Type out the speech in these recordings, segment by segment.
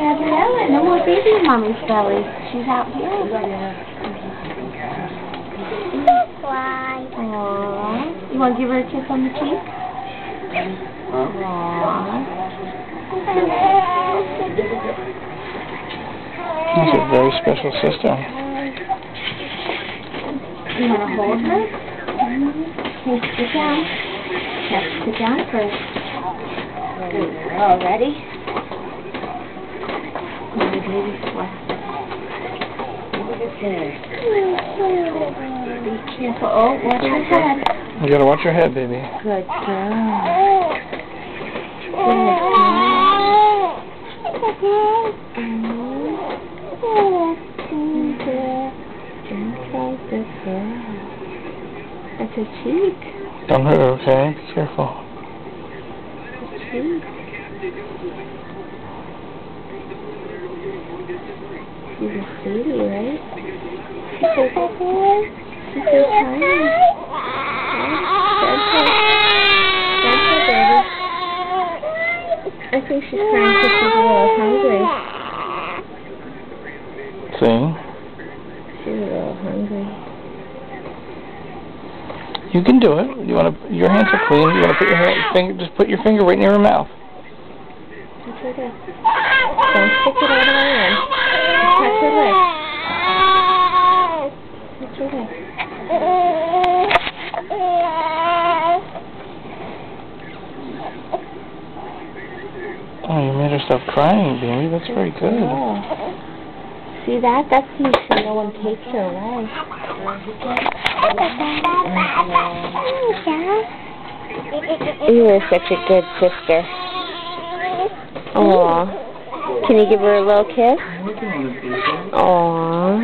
Gabriella, no more baby in Mommy's belly. She's out here. Aww. You want to give her a kiss on the cheek? Aww. She's a very special sister. You want to hold her? Okay, sit down. Have to sit down first. Ready? Baby sweat. Be careful. Oh, watch your head. You gotta watch your head, baby. Good girl. That's her cheek. Don't hurt her, okay? Be careful. Her cheek. She's a sweetie, right? She's so tiny. She's so tiny. Baby. I think she's crying because she's a little hungry. See? She's a little hungry. You can do it. You want to? Your hands are clean. You want to put your finger? Just put your finger right near her mouth. Touch her there. Don't stick it all the way in. Touch her leg. Touch her leg. Oh, you made her stop crying, baby. That's very good. Yeah. See that? That's to make sure no one takes her away. You are such a good sister. Aww. Can you give her a little kiss? Aww.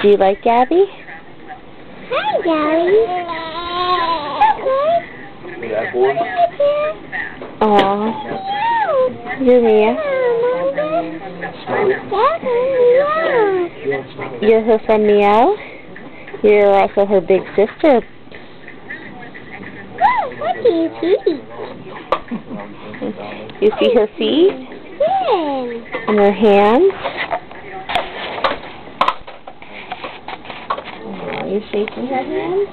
Do you like Gabby? Hi, Gabby. Aww. You're Mia. You're her friend Meow. You're also her big sister. What do you see? You see her feet? Yes. And her hands? Oh, you're shaking her hands?